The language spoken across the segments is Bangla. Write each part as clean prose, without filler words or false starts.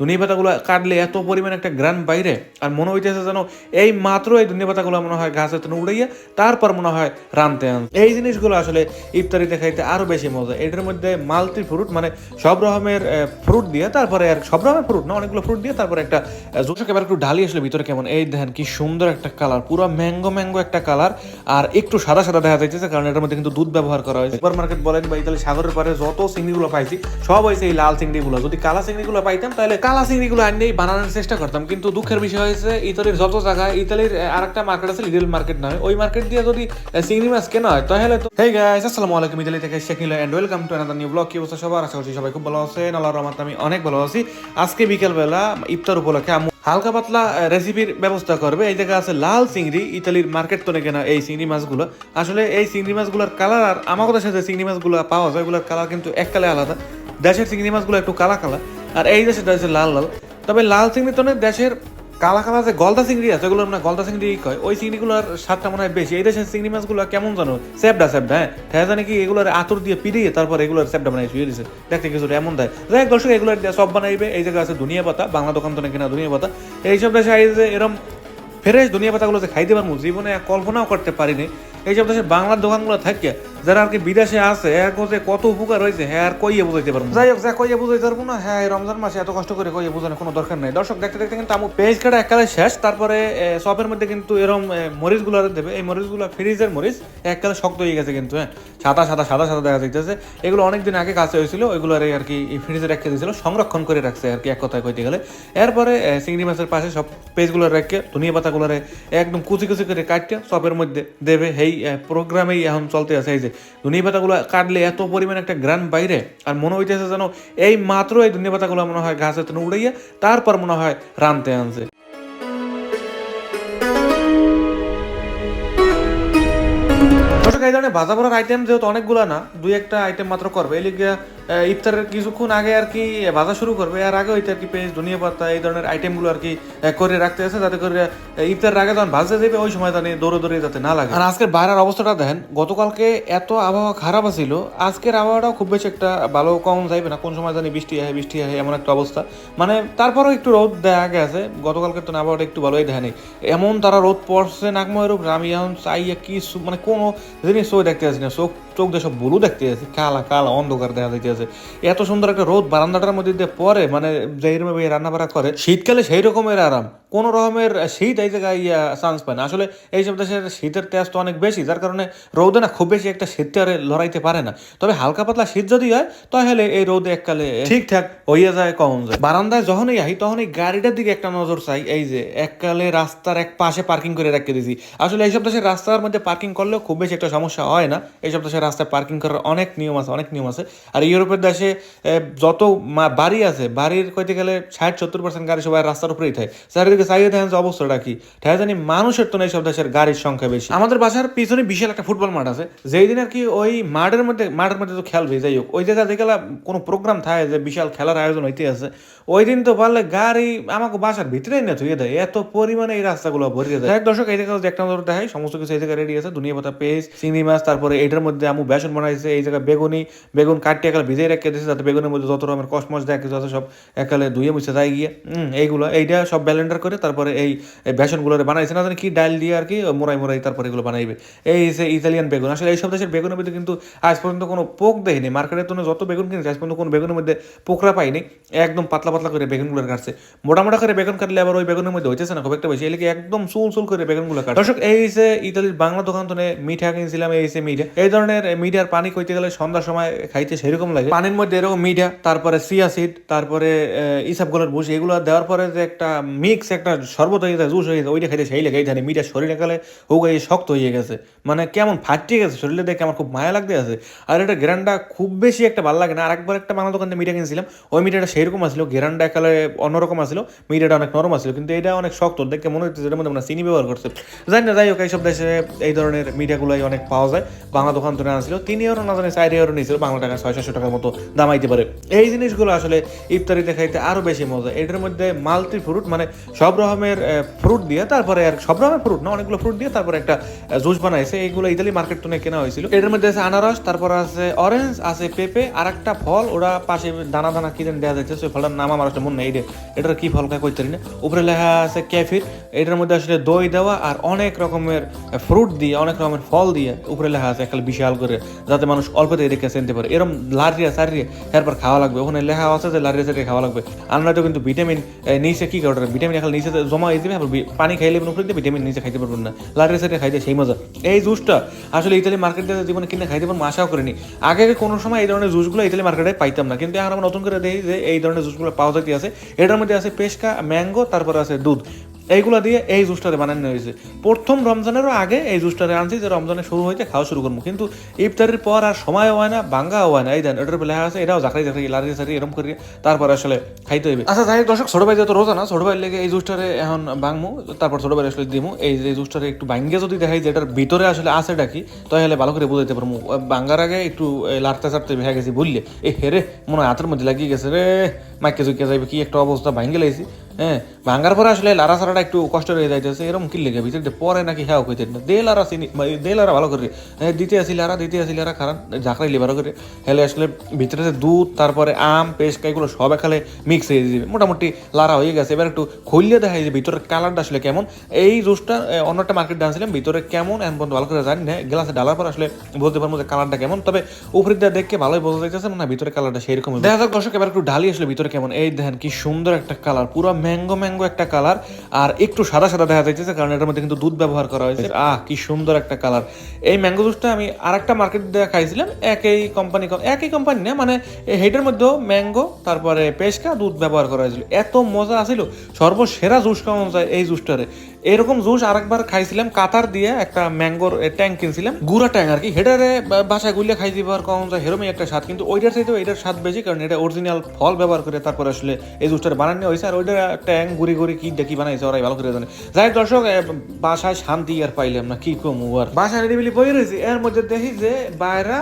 ধনিয়া পাতাগুলো কাটলে এত পরিমাণ একটা গ্রান বাইরে, আর মনে হইতেছে যেন এই মাত্র এই ধনিয়া পাতাগুলো মনে হয় গাছের থেকে উড়াইয়া তারপর মনে হয় রানতে আন। এই জিনিসগুলো আসলে ইফতারিতে খাইতে আরো বেশি মজা। এটার মধ্যে মাল্টি ফ্রুট মানে সব রকমের ফ্রুট দিয়ে, তারপরে আর সব রকমের ফ্রুট না, অনেকগুলো ফ্রুট দিয়ে তারপরে একটা জুস একেবারে একটু ঢালি আসলে ভিতরে কেমন এই দেখেন কি সুন্দর একটা কালার, পুরো ম্যাঙ্গো ম্যাঙ্গো একটা কালার, আর একটু সাদা সাদা দেখা যাইতেছে কারণ এটার মধ্যে কিন্তু দুধ ব্যবহার করা হয়েছে। সুপার মার্কেট বলেন বা ইতালি সাগরের পারে যত চিংড়িগুলো পাইছি সব হয়েছে এই লাল চিংড়িগুলো। যদি কালা চিংড়িগুলো পাইতাম তাহলে কালা চিংড়িগুলো আনলেই বানানোর চেষ্টা করতাম, কিন্তু দুঃখের বিষয় হয়েছে ইতালির যত জায়গায়, ইতালির আরেকটা মার্কেট আছে লিটল মার্কেট নামে, ওই মার্কেট দিয়ে যদি চিংড়ি মাছ কেনা হয় তাহলে তো। হেই গাইস, আসসালামু আলাইকুম, ইতালি থেকে Sheikh Neel and welcome to another new blog. কি অবস্থা সবার? আশা করছি সবাই খুব ভালো আছেন। আল্লাহর রহমতে আমি অনেক ভালো আছি। আজকে বিকেলবেলা ইফতার উপলক্ষে হালকা পাতলা রেসিপির ব্যবস্থা করবে। এই জায়গায় আছে লাল চিংড়ি, ইতালির মার্কেট তো কেনা এই চিংড়ি মাছগুলো। আসলে এই চিংড়ি মাছগুলোর কালার আর আমাদের দেশে যে চিংড়ি মাছগুলো পাওয়া যায় ওগুলোর কালার কিন্তু এক কালে আলাদা। দেশের চিংড়ি মাছগুলো একটু কালা কালা, আর এই দেশের হচ্ছে লাল লাল। তবে লাল চিংড়ি তো দেশের কালা কালা যে গলদা চিংড়ি আছে ওগুলো মানে গলদা চিংড়ি কয়, ওই চিংড়িগুলোর স্বাদটা মনে হয় বেশি। এই দেশের চিংড়ি মাছগুলো কেমন জানো, স্যাপডা স্যাপডা, হ্যাঁ জানি কি এগুলোর আতর দিয়ে পিড়িয়ে তারপর এগুলোর স্যাপডা বানাই শুয়ে দিচ্ছে, দেখতে কিছুটা এমন দেয়। যাই হোক দর্শক, এগুলো সব বানাইবে। এই জায়গায় আছে ধনিয়া পাতা, বাংলা দোকান তো কিনা ধনিয়া পাতা। এইসব দেশে যে এরকম ফ্রেশ ধনিয়া পাতাগুলো যে খাইতে পারবো জীবনে কল্পনাও করতে পারিনি। এইসব দেশের বাংলার দোকানগুলো থাকে যারা আর কি বিদেশে আছে, হ্যাঁ যে কত উপকার হয়েছে হ্যাঁ আর কইয়ে বুঝাইতে পারবো। যাই হোক, যা কইয়ে বুঝাইতে পারবো না, হ্যাঁ রমজান মাসে এত কষ্ট করে কইয়ে বোঝানোর কোনো দরকার নেই। দর্শক দেখতে দেখতে কিন্তু আমার পেজ কাটা এককালে শেষ। তারপরে চপের মধ্যে কিন্তু এরকম মরিচগুলো দেবে। এই মরিচগুলো ফ্রিজের মরিচ, এককালে শক্ত হয়ে গেছে কিন্তু, হ্যাঁ সাদা সাদা সাদা সাদা দেখা যাইতেছে। এগুলো অনেকদিন আগে কাছে হয়েছিল, ওইগুলো আর কি ফ্রিজে রেখে দিয়েছিল, সংরক্ষণ করে রাখছে আর কি এক কথায় কইতে গেলে। এরপরে চিংড়ি মাছের পাশে সব পেজগুলো রেখে ধনিয়া পাতাগুলো একদম কুচি কুচি করে কাটতে চপের মধ্যে দেবে। এই প্রোগ্রামেই এখন চলতে আছে। এই যে ধনিয়া পাতাগুলো কাটলে এত পরিমাণ একটা গ্রান বাইরে, আর মনে হইতেছে যেন এই মাত্র এই ধনিয়া পাতাগুলো মনে হয় গাছের থেকে উড়াইয়া তারপর মনে হয় রানতে আনছে। এই ধরনের ভাজা পোড়ার আইটেম যেহেতু অনেকগুলো না, দুই একটা আইটেম মাত্র করবে। এই লিগে ইফতারের কিছুক্ষণ আগে আর কি ভাজা শুরু করবে। আর আগে হইতে আর কি পেঁয়াজ ধনিয়া পাতা এই ধরনের আইটেমগুলো আর কি করে রাখতে আছে, যাতে করে ইফতারের আগে যখন ভাজতে যাবে ওই সময় জানি দৌড়ে দৌড়ে যাতে না লাগে। আর আজকের বাইরের অবস্থাটা দেখেন, গতকালকে এত আবহাওয়া খারাপ ছিল, আজকের আবহাওয়াটাও খুব বেশি একটা ভালো কম যাইবে না, কোন সময় জানি বৃষ্টি হয় এমন একটা অবস্থা। মানে তারপরেও একটু রোদ দেয় আগে আছে, গতকালকে তো আবহাওয়াটা একটু ভালোই দেখা নেই। এমন তারা রোদ পড়ছে নাকময়ের উপরে, আমি এখন চাই কি মানে কোনো জিনিস চোখ দেখতে আসি না, চোখ দিয়ে সব বুলু দেখতে আসি, কালা কালা অন্ধকার দেখা যাইতে আছে। এত সুন্দর একটা রোদ বারান্দাটার মধ্যে দিয়ে পরে, মানে যেরকম রান্না বাড়া করে শীতকালে সেই রকমের আরাম, কোন রকমের শীত এই জায়গায় চান্স পায় না। আসলে এইসব দেশের শীতের তেজ তো অনেক বেশি, যার কারণে রোদে না খুব বেশি একটা শীতটারে লড়াইতে পারে না। তবে হালকা পাতলা শীত যদি হয় তাহলে এই রোদে এককালে ঠিকঠাক হইয়া যায়, কম যায়। বারান্দায় যখনই আহি তখনই গাড়িটার দিকে একটা নজর চাই। এই যে এককালে রাস্তার এক পাশে পার্কিং করে রেখে দিয়েছি। আসলে এইসব দেশের রাস্তার মধ্যে পার্কিং করলেও খুব বেশি একটা সমস্যা হয় না। এইসব দেশের রাস্তায় পার্কিং করার অনেক নিয়ম আছে। আর ইউরোপের দেশে যত বাড়ি আছে, বাড়ির কইতে গেলে 60-70% গাড়ি সবাই রাস্তার উপরেই থাকে। চারিদিকে চাইয়ে দেখেন যে অবস্থাটা কি, তাই জানি মানুষের তো এইসব দেশের গাড়ির সংখ্যা বেশি। আমাদের বাসার পিছনে বিশাল একটা ফুটবল মাঠ আছে, যেই দিন আর কি ওই মাঠের মধ্যে তো খেলবে, যাই হোক ওই জায়গা দেখে কোনো প্রোগ্রাম থাকে যে বিশাল খেলার আয়োজন হইতে আছে, ওই দিন তো পারলে গাড়ি আমাকে বাসার ভিতরেই না ধুয়ে দেয়, এত পরিমাণে এই রাস্তাগুলো ভরিয়ে দেয়। দর্শক এই জায়গায় একটা নজর দেখাই, সমস্ত কিছু এই জায়গায় রেডি আছে, ধনিয়া পাতা, পেঁয়াজ, চিংড়ি মাছ, তারপরে এটার মধ্যে আমু বেসন বানাইছে। এই জায়গায় বেগুন কাটিয়ে একালে ভিজিয়ে রেখে দিয়েছে, যাতে বেগুনের মধ্যে যত রকমের কসমস দেয় কিছু আছে সব একালে ধুয়ে মুছে যায় গিয়ে। এইটা সব ব্লেন্ডার করে তারপরে এই বেসনগুলো বানাইছে, না জানি কি ডাল দিয়ে আর কি মোড়াই তারপরে এগুলো বানাইবে। এই যে ইতালিয়ান বেগুন, আসলে এইসব দেশের বেগুনের মধ্যে কিন্তু আজ পর্যন্ত কোনো পোক দেয়নি। মার্কেটের জন্য যত বেগুন কিনেছে আজ পর্যন্ত কোনো বেগুনের মধ্যে পোকরা পাইনি। একদম পাতলা পাতলা করে বেগুনগুলো কাটছে, মোটা করে বেগুন কাটলে আবার ওই বেগুনের মধ্যে হইতেছে না খুব একটা বেশি, এলাকে একদম চুল করে বেগুনগুলো কাটে। দর্শক এই যে ইতালির বাংলা দোকান তো মিঠা কিনছিলাম, এই যে মিঠা, এই ধরনের মিঠার পানি কইতে গেলে সন্ধ্যার সময় খাইতে সেরকম লাগে। পানির মধ্যে এরকম মিঠা, তারপরে চিয়া সিড, তারপরে ইসাবগুলোর ভুষি, এগুলো দেওয়ার পরে যে একটা মিক্স একটা শরবত হয়ে যায়, জুস হয়ে যায়, ওইটা খাইতে সেই লাগে। এই ধানে মিঠা শরীরে গেলে হোক শক্ত হয়ে গেছে, মানে কেমন ফাটিয়ে গেছে শরীরে, দেখে আমার খুব মায়া লাগতে আছে। আর এটা গ্রান্ডা খুব বেশি একটা ভালো লাগে না। আরেকবার একটা বাংলা দোকানে মিঠা কিনছিলাম, ওই মিঠাটা সেইরকম আসলো, গ্রান্ডা একালে অন্যরকম আসলো, মিঠাটা অনেক নরম আসলো, কিন্তু এটা অনেক শক্ত, দেখে মনে হচ্ছে এটার মধ্যে মানে চিনি ব্যবহার করছে। জানি না, যাই হোক এইসব দেশে এই ধরনের মিঠাগুলাই অনেক পাওয়া যায়। বাংলা দোকান থেকে আনছিল 3 ইউরো না জানি 4 ইউরো নিয়েছিল, বাংলা টাকা 600 টাকার মতো দামাইতে পারে। এই জিনিসগুলো আসলে ইফতারিতে খাইতে আরো বেশি মজা। এটার মধ্যে মাল্টি ফ্রুট মানে সব সব রকমের ফ্রুট দিয়ে, তারপরে আর সব রকমের ফ্রুট না, অনেকগুলো ফ্রুট দিয়ে তারপরে একটা জুস বানাইছে। এইগুলো ইতালি মার্কেট থেকে কেনা হয়েছিল। এটার মধ্যে আছে আনারস, তারপর আছে অরেঞ্জ, আছে পেঁপে, আর একটা ফল ওরা পাশে দানা দানা কি দেওয়া যাচ্ছে, সেই ফলটার নাম আমার আসলে মনে নেই। এটার কি ফল কইতে পারি না। উপরে লেখা আছে ক্যাফির। এটার মধ্যে আসলে দই দেওয়া আর অনেক রকমের ফ্রুট দিয়ে, অনেক রকমের ফল দিয়ে উপরে লেখা আছে একটা বিশাল করে, যাতে মানুষ অল্পতে দেখে চিনতে পারে। এরকম লারিয়া সারিয়ে এরপর খাওয়া লাগবে। ওখানে লেখা আছে যে লারিয়া সারিয়ে খাওয়া লাগবে। আর নয়তো কিন্তু ভিটামিন নিচে কি করে, ভিটামিন এখন নিচে জমা হয়ে যাবে, পানি খাইলে উপরে দিয়ে ভিটামিন নিচে খাইতে পারবেন না। লারিয়া সারিয়ে খাইতে সেই মজা। এই জুসটা আসলে ইতালি মার্কেটে জীবনে কিনে খাইতে পারবো আশাও করিনি। আগে কোনো সময় এই ধরনের জুসগুলো ইতালি মার্কেটে পাইতাম না, কিন্তু এখন আমরা নতুন করে দেখি যে এই ধরনের জুসগুলো পাওয়া যাইতে আছে। এটার মধ্যে আছে পেশকা, ম্যাঙ্গো, তারপরে আছে দুধ। এইগুলো দিয়ে এই জুসটারে বানানো হয়েছে। প্রথম রমজানেরও আগে এই জুসটারে আনছি, যে রমজানে শুরু হইতে খাওয়া শুরু করবো, কিন্তু ইফতারের পর আর সময় হয় না, ভাঙ্গাও হয় না। এই দেন এটার লেখা আছে, এটাও জাকড়াই জাকড়াই লারি সারি এরকম করি তারপর আসলে খাইতে হইবে। আচ্ছা যাই দর্শক, ছোট ভাই যত রোজা না, ছোট ভাইয়ের লেগে এই জুসটারে এখন ভাঙমু, তারপর ছোট ভাই আসলে দিমু। এই যে জুসটারে একটু ভাঙ্গে যদি দেখাই যে এটার ভিতরে আসলে আছে ডাকি, তাহলে ভালো করে বুঝাইতে পারবো। ভাঙ্গার আগে একটু লাড়তে চাড়তে ভেঙে গেছি বললে, এ হেরে মনে হয় হাতের মধ্যে লাগিয়ে গেছে রে, মাইকে চুইকে যাইবে কি একটা অবস্থা, ভাঙ্গে লাইছি। হ্যাঁ, ভাঙ্গার পরে আসলে লারা সারাটা একটু কষ্ট হয়ে যাইতেছে। এরকম কি লেগে ভিতরে পরে নাকি হ্যাঁ কইতে না, দে লারা চিনি, দে লারা ভালো করে দিতে আসি লারা খারাপ ঝাঁকড়াইলি ভালো করে। হেলে আসলে ভিতরে দুধ, তারপরে আম, পেস্ট, এগুলো সব এখানে মিক্স হয়ে যাবে। মোটামুটি লারা হয়ে গেছে। এবার একটু খুললে দেখা যায় ভিতরের কালারটা আসলে কেমন। এই জুসটা অন্য একটা মার্কেট আনছিলাম, ভিতরে কেমন এখন পর্যন্ত ভালো করে জানি না। গ্লাসে ডালার পর আসলে বলতে পারবো যে কালারটা কেমন, তবে উপরে দিয়ে দেখে ভালোই বোঝা যাইতেছে না ভিতরে কালারটা সেরকম। দেখা যাক দর্শক, এবার একটু ঢালি আসলে ভিতরে কেমন। এই দেখেন কি সুন্দর একটা কালার, পুরো ম্যাঙ্গো একটা কালার, আর একটু সাদা সাদা দেখা যাইতেছে, কারণ এটার মধ্যে কিন্তু দুধ ব্যবহার করা হয়েছে। কি সুন্দর একটা কালার। এই ম্যাঙ্গো জুসটা আমি আর একটা মার্কেট দিয়ে খাইছিলাম, একই কোম্পানি না, মানে হেডের মধ্যেও ম্যাঙ্গো, তারপরে পেস্কা, দুধ ব্যবহার করা হয়েছিল। এত মজা আসিল, সর্বসেরা জুস কেমন যায় এই জুসটারে। এরকম জুস আরেকবার খাইছিলাম কাতার দিয়ে, একটা ম্যাঙ্গোর ট্যাঙ্ক কিনছিলাম, গুড়া ট্যাঙ্ক আর কি। হেটারে বাসায় গুলিয়ে খাই দিবার কমন যায়, হেরমই একটা স্বাদ, কিন্তু ওইটার চাইতেও এটার স্বাদ বেশি, কারণ এটা অরিজিনাল ফল ব্যবহার করে তারপরে আসলে এই জুসটার বানানো হয়েছে। আর ওইটা ট্যাঙ্ক গুড়ি কি দেখি বানাইছে ওরাই ভালো করে জানে। যাই দর্শক, বাসায় শান্তি আর পাইলাম না, কি কম আর বাসায় রেডিবিলি বই রয়েছে। এর মধ্যে দেখি যে বাইরা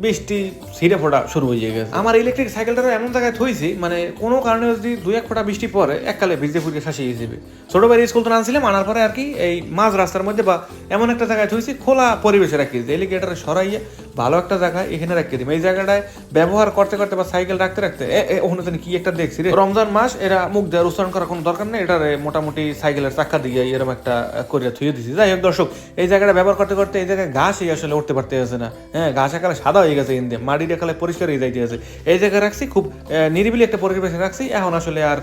বৃষ্টি ছিঁড়ে ফোটা শুরু হয়ে গেছে। আমার ইলেকট্রিক সাইকেলটা এমন জায়গায় থইছি, মানে কোনো কারণে যদি দুই এক ফোঁটা বৃষ্টি পরে এককালে ভিজে ফুটে শাসিয়ে যাবে। ছোট ভাই স্কুল তো আনছিলাম, আনার পরে আর কি এই মাঝ রাস্তার মধ্যে বা এমন একটা জায়গায় থইছি, খোলা পরিবেশে রাখি দিই, এলিগেটারে সরাইয়ে ভালো একটা জায়গায় এখানে রাখি দিই। এই জায়গাটায় ব্যবহার করতে করতে বা সাইকেল রাখতে রাখতে ওখানে কি একটা দেখছি রে, রমজান মাস, এরা মুখ দেওয়ার উচ্চারণ করার কোনো দরকার নেই, এটারে মোটামুটি সাইকেলের চাক্কা দিয়ে এরকম একটা করে থুয়ে দিছি। যাই হোক দর্শক, এই জায়গাটা ব্যবহার করতে করতে এই জায়গায় ঘাসই আসলে উঠতে পারতে আছে না। হ্যাঁ, ঘাস একালে সাদা হয়ে গেছে, ইন্দে মাটির একালে পরিষ্কার হয়ে যাইতে আছে। এই জায়গায় রাখছি, খুব নিরিবিলি একটা পরিবেশে রাখছি। এখন আসলে আর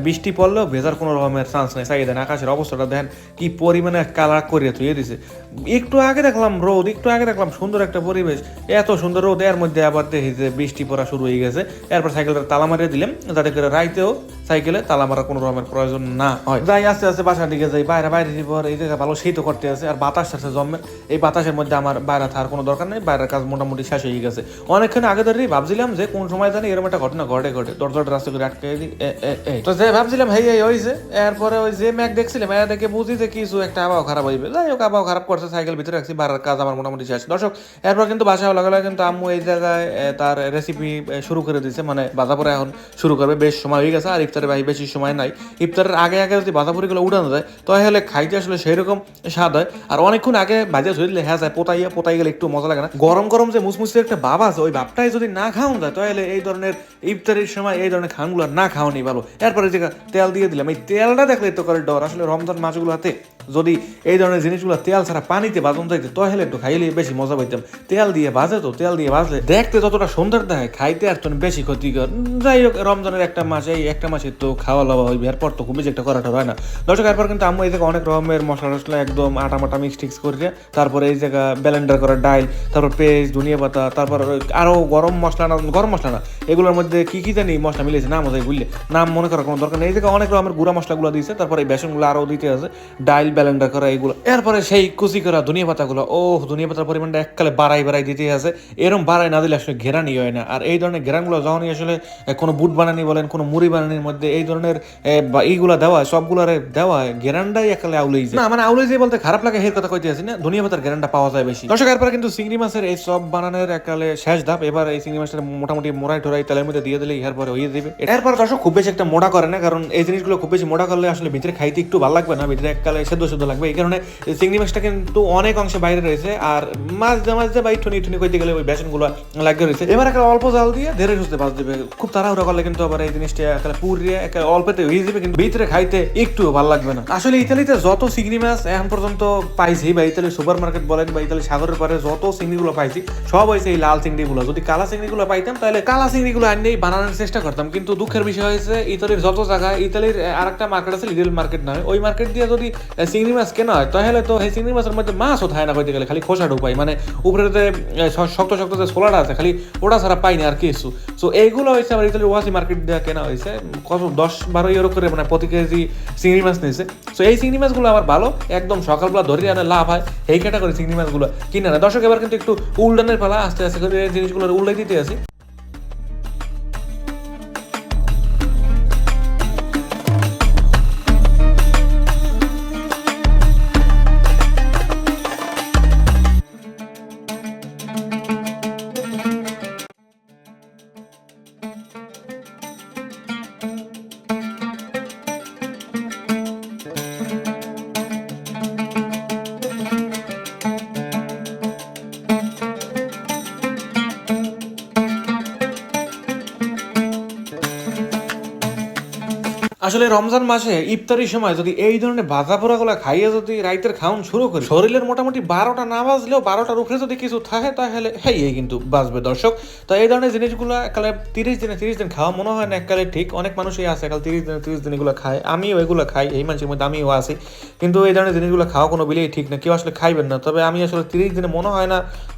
বৃষ্টি পড়লেও ভেজার কোনো রকমের চান্স নেই। চাই দেন আকাশের অবস্থাটা দেখেন কি পরিমাণে কালার করে থুয়ে দিছে। একটু আগে দেখলাম রোদ, একটু আগে দেখলাম সুন্দর একটা পরিবেশ, এত সুন্দর রোদ, এর মধ্যে আবার দেখি যে বৃষ্টি পড়া শুরু হয়ে গেছে। এরপর সাইকেলটা তালা মারিয়ে দিলাম, যাতে করে রাইতেও সাইকেলে তালা মারার কোনো রকমের প্রয়োজন না হয়। যাই আস্তে আস্তে বাসার দিকে যাই, বাইরে পর এই জায়গায় ভালো শীত করতে আছে, আর বাতাস আছে জন্মের। এই বাতাসের মধ্যে আমার বাইরে থাকার কোনো দরকার নেই, বাইরের কাজ মোটামুটি শেষ হয়ে গেছে। অনেকক্ষণ আগে ধরেই ভাবছিলাম যে কোন সময় জানি এরকম একটা ঘটনা ঘটে দরজাটা রাস্তা করে আটকে দিই। তো যে ভাবছিলাম হয়েছে, এরপরে ওই যে ম্যাক দেখছিলাম, দেখে বুঝি যে কিছু একটা আবহাওয়া খারাপ হইবে। যাই হোক, আবহাওয়া খারাপ করছে, সাইকেল ভিতরে রাখছি, বাইরের কাজ আমার মোটামুটি শেষ। দর্শক, এরপর কিন্তু বাসায় লাগালে কিন্তু আম্মু এই জায়গায় তার রেসিপি শুরু করে দিচ্ছে, মানে বাজাপুরে এখন শুরু করবে। বেশ সময় হয়ে গেছে, আর ইফতারের ভাই বেশি সময় নাই। ইফতারের আগে যদি বাজাপুরিগুলো উঠানো যায় তাহলে খাইতে আসলে সেই রকম স্বাদ হয়। আর অনেকক্ষণ আগে ভাজা ধরে দিলে হ্যাঁ যায়, পোতাই গেলে একটু মজা লাগে না। গরম গরম যে মুসমুসের একটা ভাব আছে, ওই ভাবটাই যদি না খাওয়ানো যায় তাহলে এই ধরনের ইফতারের সময় এই ধরনের খানগুলো না খাওয়ানি ভালো। এরপরে যে তেল দিয়ে দিলাম, এই তেলটা দেখলে তো করে ডর। আসলে রমজান মাছগুলোতে যদি এই ধরনের জিনিসগুলো তেল ছাড়া পানিতে বাজন যাইতে তাহলে একটু খাইলে বেশি মজা পাইতাম। তেল দিয়ে ভাজে তো, তেল দিয়ে ভাজলে দেখতে যতটা সুন্দর দেখায়, খাইতে আর তো বেশি ক্ষতিকর। যাই হোক, রমজানের একটা মাস, এই একটা মাসে তো খাওয়া লাওয়া হইবে, এরপর তো খুব বেশি একটা করাটা হয় না। দর্শক, এরপর কিন্তু আম্মু এই জায়গায় অনেক রকমের মশলা টসলা একদম আটা মাটা মিক্স করে, তারপরে এই জায়গা ব্লেন্ডার করা ডাইল, তারপর পেঁয়াজ, ধনিয়া পাতা, তারপর আরো গরম মশলা না এগুলোর মধ্যে কি জানি মশলা মিলেছে, নাম বুঝলে নাম মনে করার কোনো দরকার নেই। এই জায়গায় অনেক রকমের গুঁড়া মশলাগুলো দিয়েছে, তারপর এই বেসনগুলো আরও দিতে আছে, ডাইল ব্যালেন্ডার করা এগুলো, এরপরে সেই কুচি করা ধনিয়া পাতাগুলো, ও ধনিয়া পাতার পরিমাণটা এককালে বাড়াই দিতে আছে। এরকম বাড়াই না দিলে আসলে ঘেরানি হয় না। আর এই ধরনের ঘেরানগুলো যখনই আসলে কোনো বুট বানানি বলেন, কোনো মুড়ি বানানির মধ্যে এই ধরনের এইগুলা দেওয়া হয়, সবগুলার দেওয়া হয়, ঘেরানটাই এককালে আউলেই যায় না। মানে আউলেই যায় বলতে খারাপ লাগে, এর কথা কইতে আছি না, ধনিয়া পাতার ঘেরানটা পাওয়া যায় বেশি। দর্শক এরপর কিন্তু চিংড়ি মাছের এই সব বানানোর এককালে শেষ ধাপ। এবার এই চিংড়ি মাছটা মোটামুটি মোড়াই টোড়াই তেলের মধ্যে দিয়ে দিলে এরপরে হয়ে যাবে। এরপর দর্শক খুব বেশি একটা মোড়া করে না, কারণ এই জিনিসগুলো খুব বেশি মোড়া করলে আসলে ভিতরে খাইতে একটু ভালো লাগবে না, ভিতরে এককালে সেদ্ধ লাগবে। এই কারণে চিংড়ি মাছটা কিন্তু অনেক অংশে বাইরে রয়েছে, আর মাছ বাই ঠুনি করতে গেলে ওই বেসনগুলো লাগিয়ে রয়েছে। এবার একটা অল্প জাল দিয়ে ধীরে সুস্থে ভাজ দিবে। খুব তাড়াহুড়া করলে কিন্তু আবার এই জিনিসটা একেবারে পুরিয়ে একেবারে অল্পতে হয়ে যাবে, কিন্তু ভিতরে খাইতে একটু ভালো লাগবে না। আসলে ইতালিতে যত চিংড়ি মাছ এখন পর্যন্ত পাইছি, বা ইতালির সুপার মার্কেট বলেন বা ইতালির সাগরের পারে যত চিংড়িগুলো পাইছি, সব হয়েছে এই লাল চিংড়িগুলো। যদি কালা চিংড়িগুলো পাইতাম তাহলে কালা চিংড়িগুলো আনলেই বানানোর চেষ্টা করতাম। কিন্তু দুঃখের বিষয় হয়েছে ইতালির যত জায়গায়, ইতালির আর একটা মার্কেট আছে লিটল মার্কেট নয়, ওই মার্কেট দিয়ে যদি চিংড়ি মাছ কেনা হয় তাহলে তো এই চিংড়ি মাছের মধ্যে মাছও থাকে না কইতে গেলে, খালি খোসা ঢুকাই, মানে উপরে যে শক্ত যে ছোলাটা আছে খালি ওটা ছাড়া পাই না আর কিছু। সো এইগুলো হয়েছে আমার ইতালির ওয়াসি মার্কেট দিয়ে কেনা হয়েছে, কত 10-12 ইউরো করে মানে প্রতি কেজি চিংড়ি মাছ নিয়েছে। সো এই চিংড়ি মাছগুলো আবার ভালো, একদম সকালবেলা ধরে আনে লাভ হয়, এই ক্যাটাগরি চিংড়ি মাছগুলো কিনে না। দর্শক এবার কিন্তু একটু উল্টানের ফেলা, আস্তে আস্তে করে জিনিসগুলো উল্টাই দিতে আসি। আসলে রমজান মাসে ইফতারির সময় যদি এই ধরনের ভাজা পোড়াগুলো খাইয়ে যদি রাইতের খাওন শুরু করি, শরীরের মোটামুটি 12টা না বাজলেও 12টার উপরে যদি কিছু থাকে তাহলে এই কিন্তু বাঁচবে দর্শক। তো এই ধরনের জিনিসগুলো একালে 30 দিন খাওয়া মনে হয় না একালে ঠিক। অনেক মানুষই আছে একাল 30 দিন এগুলো খায়, আমিও এগুলো খাই, এই মানুষের মধ্যে আমিও আছি। কিন্তু এই ধরনের জিনিসগুলো খাওয়া কোনো বিলেই ঠিক না, কেউ আসলে খাইবেন না। তবে আমি আসলে 30 দিনে মনে হয় না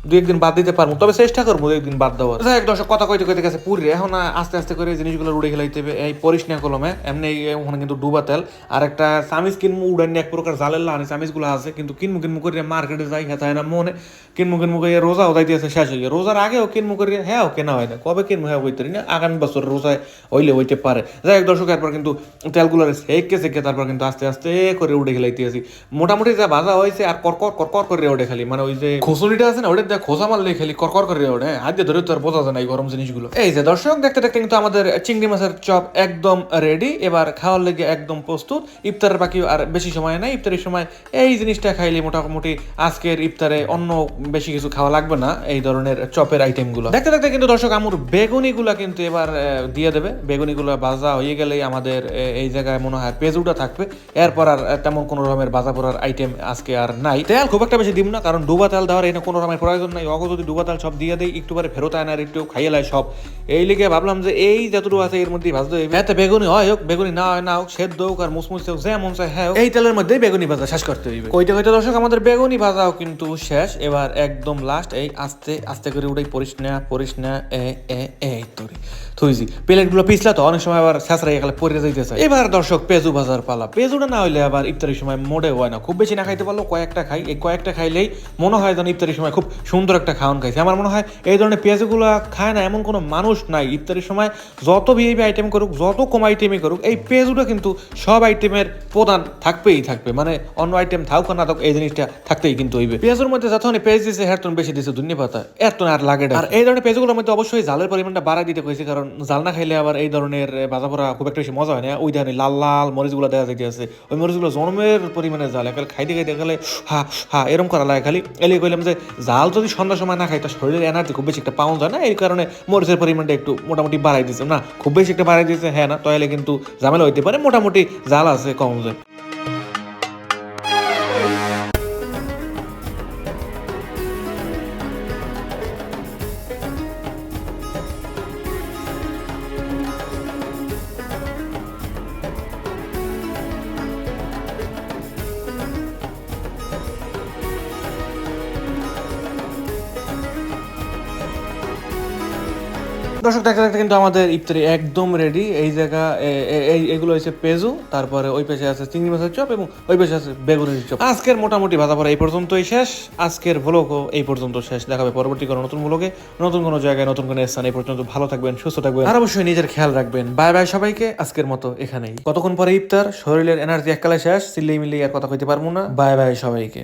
2-1 দিন বাদ দিতে পারবো, তবে চেষ্টা করবো 2-1 দিন বাদ দেওয়ার। দর্শক কথা কইতে গেছে পুরি, এখন আস্তে আস্তে করে জিনিসগুলো উড়ে খেলাইতে হবে। এই পরিস না কলমে এমনি ওখানে কিন্তু ডুবা তেল আর একটা চামিচ কিনবো, উড়ান এক প্রকার জালের লাহানি চামিচগুলো আছে, কিন্তু কিনবো করে মার্কেটে যাই হেতায় না মনে কিনবো করে রোজাও যাইতে আছে শেষ হয়ে, রোজার আগেও কিনবো করে হ্যাঁ কেনা হয় না, কবে কিনবো হ্যাঁ হইতে না, আগামী বছর রোজায় হইলে হইতে পারে। যাই হোক দর্শক এরপর কিন্তু তেলগুলোর সেকে তারপর কিন্তু আস্তে আস্তে করে উড়ে খেলাইতে আসি। মোটামুটি যা ভাজা হয়েছে আর কর করে ওঠে খালি, মানে ওই যে খুসুরিটা আছে না ওটা দেখ খোসা মারলে খালি কর করে ওঠে, হ্যাঁ হাত দিয়ে ধরে তো আর বোঝা যায় না এই গরম জিনিসগুলো। এই যে দর্শক দেখতে কিন্তু আমাদের চিংড়ি মাছের চপ একদম রেডি, এবার খাওয়ার লেগে একদম প্রস্তুত। ইফতারের বাকি আর বেশি সময় নাই, ইফতারের সময় এই জিনিসটা খাইলে মোটামুটি আজকের ইফতারে অন্য বেশি কিছু খাওয়া লাগবে না, এই ধরনের চপের আইটেমগুলো। দেখতে কিন্তু দর্শক আমুর বেগুনিগুলা কিন্তু এবার দিয়ে দেবে। বেগুনিগুলো ভাজা হয়ে গেলেই আমাদের এই জায়গায় মনে হয় পেঁয়াজুটা থাকবে, এরপর আর তেমন কোনো রকমের ভাজা পোড়ার আইটেম আজকে আর নাই। তেল খুব একটা বেশি দিব না, কারণ ডুবা তেল দেওয়ার এনে কোনো রকমের প্রয়োজন নাই। অগ যদি ডুবা তেল সব দিয়ে দেয় একটু পরে ফেরত আয় না, আর একটু খাইয়ে লাই সব, এই লিগে ভাবলাম যে এই যতটুকু আছে এর মধ্যেই ভাজতে হবে। এতে বেগুনি হয় হোক, বেগুনি না হয় না হোক, সেদ্ধ হোক আর মুসমুসে হোক, যেমন চাই হ্যাঁ এই তেলের মধ্যে বেগুনি ভাজা শেষ করতে হইবে। কইতে দর্শক আমাদের বেগুনি ভাজাও কিন্তু শেষ, এবার একদম লাস্ট এই আস্তে আস্তে করে উঠাই পরিস না এই তরি থুইছি প্লেটগুলো পিছলা তো অনেক সময় আবার শেষরাই এখানে পড়ে যাইতেছে। এবার দর্শক পেঁজু ভাজার পালা। পেঁজুটা না হইলে আবার ইফতারির সময় মোড়ে হয় না, খুব বেশি না খাইতে পারলেও কয়েকটা খাই, এই কয়েকটা খাইলেই মনে হয় যেন ইফতারির সময় খুব সুন্দর একটা খাওয়ান খাইছে। আমার মনে হয় এই ধরনের পেঁয়াজগুলো খায় না এমন কোনো মানুষ নাই। ইফতারির সময় যত ভিআইপি আইটেম করুক, যত কম আইটেমই করুক, এই পেঁয়াজুটা কিন্তু সব আইটেমের প্রধান থাকবেই থাকবে, মানে অন্য আইটেম থাকুক না থাকুক এই জিনিসটা থাকতেই কিন্তু হইবে। পেঁয়াজের মধ্যে যতক্ষণ পেঁয়াজ দিয়েছে হেরতন বেশি দিয়েছে ধনিয়া পাতা, এত আর লাগে না। আর এই ধরনের পেঁয়াজগুলোর মধ্যে অবশ্যই জালের পরিমাণটা বাড়াই দিতে কইছে, কারণ জাল না খাইলে আবার এই ধরনের ভাজা পোড়া খুব একটা বেশি মজা হয় না। ওই ধরনের লাল লাল মরিচগুলো দেখা যাইতে আছে, ওই মরিচগুলো জন্মের পরিমাণে জাল, একালে খাইতে গেলে এরকম করা লাগে খালি। এলিয়ে কইলাম যে জাল যদি সন্ধ্যার সময় না খাই তার শরীরের এনার্জি খুব বেশি একটা পাওয়া যায় না, এই কারণে মরিচের পরিমাণটা একটু মোটামুটি বাড়াই দিয়েছে। না খুব বেশি একটা বাড়াই দিয়েছে হ্যাঁ না, তাহলে কিন্তু ঝামেলা হইতে পারে, মোটামুটি জাল আছে কম যায়। দর্শক দেখতে দেখতে কিন্তু আমাদের ইফতারি একদম রেডি। এই জায়গা এগুলো হচ্ছে পেজু, তারপরে ওই পাশে আছে চিংড়ি মাছের চপ এবং ওই পাশে আছে বেগুনের চপ। আজকের মোটামুটি ভাজা পড়া এই পর্যন্তই শেষ। আজকের ভ্লগও এই পর্যন্ত শেষ। দেখাবে পরবর্তী কোনো নতুন ভ্লগে, নতুন কোনো জায়গায়, নতুন কোনো স্থানে। এই পর্যন্ত ভালো থাকবেন, সুস্থ থাকবেন, আর অবশ্যই নিজের খেয়াল রাখবেন। বাই বাই সবাইকে। আজকের মতো এখানেই। কতক্ষণ পরে ইফতার, শরীরের এনার্জি এককালে শেষ, চিল্লেই মিল্লেই আর কথা কইতে পারবো না। বাই বাই সবাইকে।